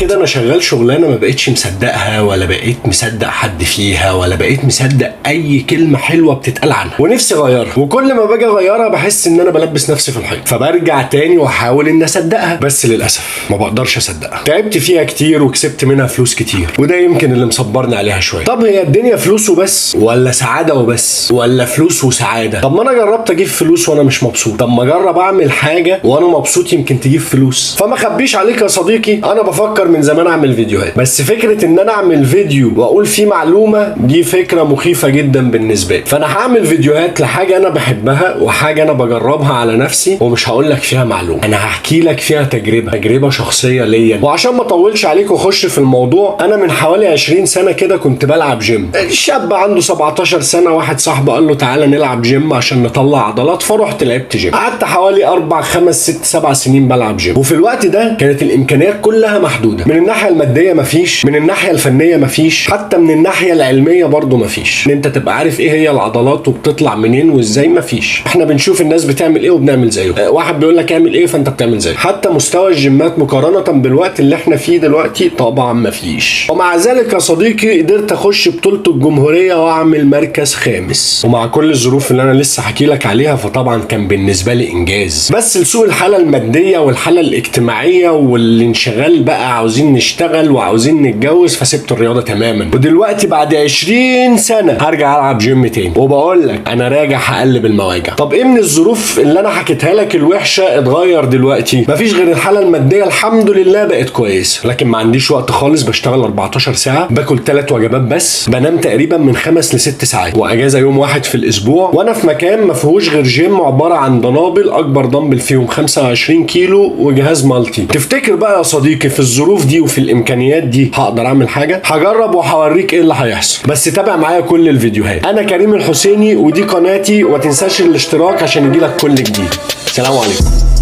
كده انا شغال شغلانه ما بقتش مصدقها، ولا بقيت مصدق حد فيها، ولا بقيت مصدق اي كلمه حلوه بتتقال عنها، ونفسي اغيرها. وكل ما باجي اغيرها بحس ان انا بلبس نفسي في الحيط، فبرجع تاني واحاول ان اصدقها، بس للاسف ما بقدرش اصدقها. تعبت فيها كتير وكسبت منها فلوس كتير، وده يمكن اللي مصبرني عليها شويه. طب هي الدنيا فلوس وبس، ولا سعاده وبس، ولا فلوس وسعاده؟ طب ما انا جربت اجيب فلوس وانا مش مبسوط، طب ما اجرب اعمل حاجه وانا مبسوط يمكن تجيب فلوس. فما اخبيش عليك يا صديقي، انا بفكر من زمان اعمل فيديوهات، بس فكره ان انا اعمل فيديو واقول فيه معلومه دي فكره مخيفه جدا بالنسبه لي. فانا هعمل فيديوهات لحاجه انا بحبها وحاجه انا بجربها على نفسي، ومش هقول لك فيها معلومه، انا هحكي لك فيها تجربه شخصيه ليا. وعشان ما اطولش عليك واخش في الموضوع، انا من حوالي 20 سنه كده كنت بلعب جيم. شاب عنده 17 سنه، واحد صاحبه قال له تعالى نلعب جيم عشان نطلع عضلات، فرحت لعبت جيم. قعدت حوالي 4 5 6 7 سنين بلعب جيم. وفي الوقت ده كانت الامكانيات كلها محدوده، من الناحيه الماديه مفيش، من الناحيه الفنيه مفيش، حتى من الناحيه العلميه برضو مفيش. ان انت تبقى عارف ايه هي العضلات وبتطلع منين وازاي، مفيش. احنا بنشوف الناس بتعمل ايه وبنعمل زيه، واحد بيقول لك اعمل ايه فانت بتعمل زيه. حتى مستوى الجيمات مقارنه بالوقت اللي احنا فيه دلوقتي طبعا مفيش. ومع ذلك يا صديقي قدرت اخش بطوله الجمهوريه واعمل مركز خامس، ومع كل الظروف اللي انا لسه حكي لك عليها، فطبعا كان بالنسبه لي انجاز. بس لسوء الحاله الماديه والحاله الاجتماعيه والانشغال بقى، عاوزين نشتغل وعاوزين نتجوز، فسبت الرياضه تماما. ودلوقتي بعد 20 سنه هرجع العب جيم تاني، وبقول لك انا راجع هقلب المواجع. طب ايه من الظروف اللي انا حكيتها لك الوحشه اتغير دلوقتي؟ مفيش غير الحاله الماديه الحمد لله بقت كويس، لكن ما عنديش وقت خالص، بشتغل 14 ساعه، باكل 3 وجبات بس، بنام تقريبا من 5 ل6 ساعات، واجازه يوم واحد في الاسبوع، وانا في مكان ما فيهوش غير جيم عباره عن دنابل، اكبر دمبل فيهم 25 كيلو وجهاز مالتي. تفتكر بقى يا صديقي في الظروف دي وفي الامكانيات دي هقدر اعمل حاجه؟ هجرب وهوريك ايه اللي هيحصل، بس تابع معايا كل الفيديوهات. انا كريم الحسيني ودي قناتي، وما تنساش الاشتراك عشان يجيلك كل جديد. سلام عليكم.